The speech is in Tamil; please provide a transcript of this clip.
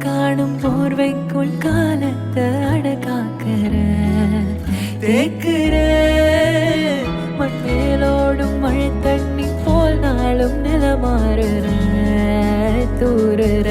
காணும் போர்வைக்குள் காலத்தை அடக்காக்கிற தேக்குற மண்ணேலோடும் மழை தண்ணி போல் நாளும் நிலமாறுற தூறுற